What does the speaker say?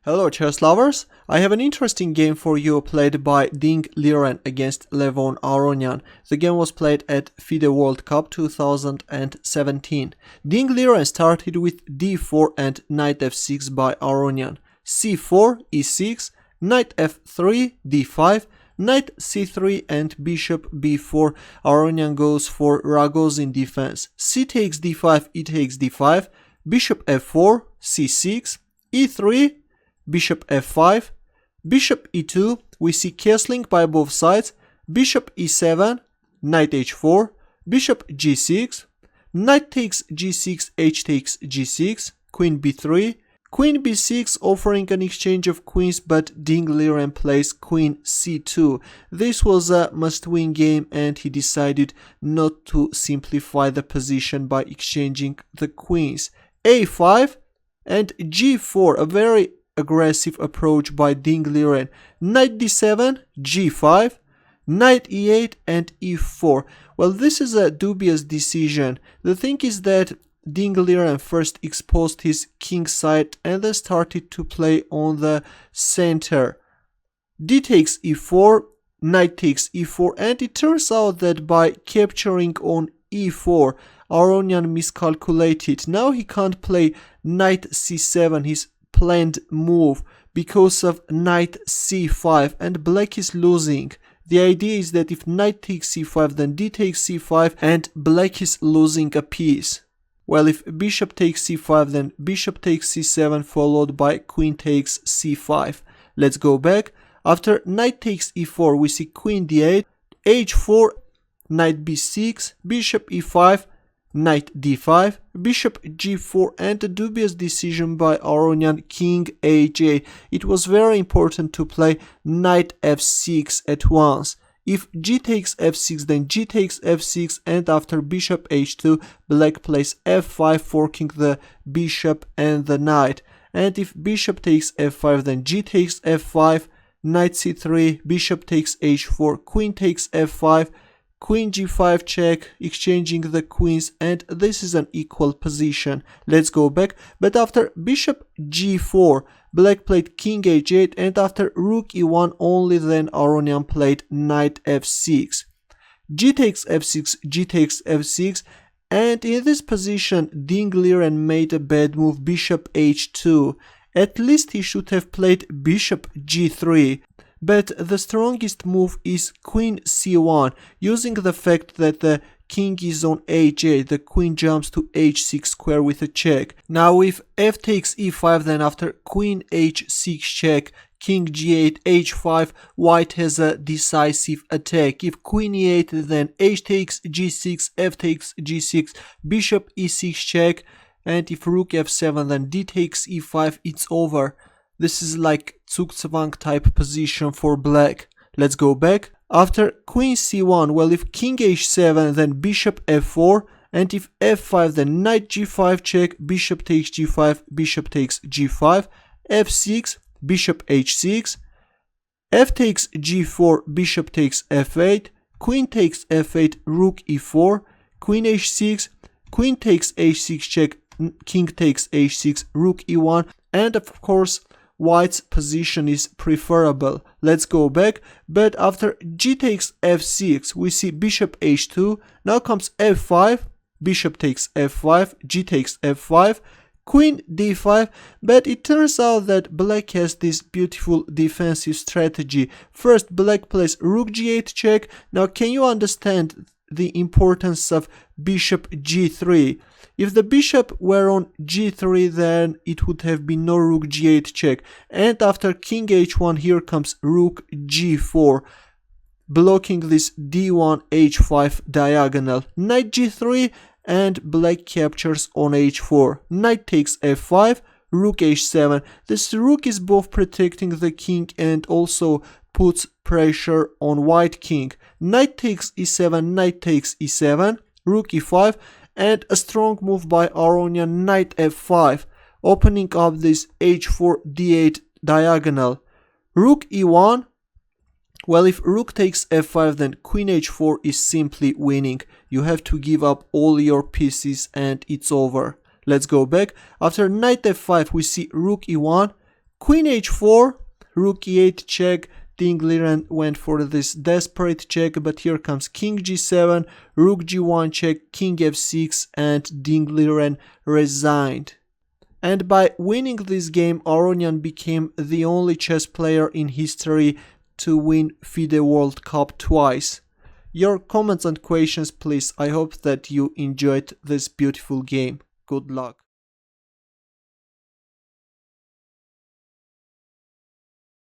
Hello chess lovers, I have an interesting game for you played by Liren against Levon Aronian. The game was played at FIDE World Cup 2017. Liren started with d4 and knight f6 by Aronian, c4, e6, knight f3, d5, knight c3 and bishop b4. Aronian goes for Ragozin defense, c takes d5, e takes d5, bishop f4, c6, e3, bishop f5, bishop e2, we see castling by both sides, bishop e7, knight h4, bishop g6, knight takes g6, h takes g6, queen b3, queen b6 offering an exchange of queens, but Liren plays queen c2. This was a must-win game and he decided not to simplify the position by exchanging the queens. a5 and g4, a very aggressive approach by Liren. Knight d7, g5, knight e8 and e4. Well, this is a dubious decision. The thing is that Liren first exposed his king side and then started to play on the center. D takes e4, knight takes e4, and it turns out that by capturing on e4, Aronian miscalculated. Now he can't play knight c7, his planned move, because of knight c5, and black is losing. The idea is that if knight takes c5, then d takes c5 and black is losing a piece. Well, if bishop takes c5, then bishop takes c7 followed by queen takes c5. Let's go back. After knight takes e4, we see queen d8, h4, knight b6, bishop e5, knight d5, bishop g4, and a dubious decision by Aronian, king h8. It was very important to play knight f6 at once. If g takes f6, then g takes f6, and after bishop h2, black plays f5, forking the bishop and the knight. And if bishop takes f5, then g takes f5, knight c3, bishop takes h4, queen takes f5, queen g5 check, exchanging the queens, and this is an equal position. Let's go back. But after bishop g4, black played king h8, and after rook e1, only then Aronian played knight f6. G takes f6, g takes f6, and in this position Liren made a bad move, bishop h2. At least he should have played bishop g3. But the strongest move is queen c1, using the fact that the king is on h8, the queen jumps to h6 square with a check. Now if f takes e5, then after queen h6 check, king g8, h5, white has a decisive attack. If queen e8, then h takes g6, f takes g6, bishop e6 check, and if rook f7, then d takes e5, it's over. This is like Zugzwang type position for black. Let's go back. After queen c1, well, if king h7, then bishop f4, and if f5, then knight g5 check, bishop takes g5, bishop takes g5, f6, bishop h6, f takes g4, bishop takes f8, queen takes f8, rook e4, queen h6, queen takes h6 check, king takes h6, rook e1, and of course white's position is preferable. Let's go back. But after g takes f6, we see bishop h2. Now comes f5, bishop takes f5, g takes f5, queen d5. But it turns out that black has this beautiful defensive strategy. First, black plays rook g8 check. Now can you understand the importance of bishop g3? If the bishop were on g3, then it would have been no rook g8 check. And after king h1, here comes rook g4, blocking this d1 h5 diagonal. Knight g3, and black captures on h4. Knight takes f5, rook h7. This rook is both protecting the king and also puts pressure on white king. Knight takes e7, knight takes e7, rook e5, and a strong move by Aronian, knight f5, opening up this h4 d8 diagonal. Rook e1, well, if rook takes f5, then queen h4 is simply winning. You have to give up all your pieces and it's over. Let's go back. After knight f5, we see rook e1, Queen h4, rook e8 check. Ding Liren went for this desperate check, but here comes king g7, rook g1 check, king f6, and Ding Liren resigned. And by winning this game, Aronian became the only chess player in history to win FIDE World Cup twice. Your comments and questions please. I hope that you enjoyed this beautiful game. Good luck.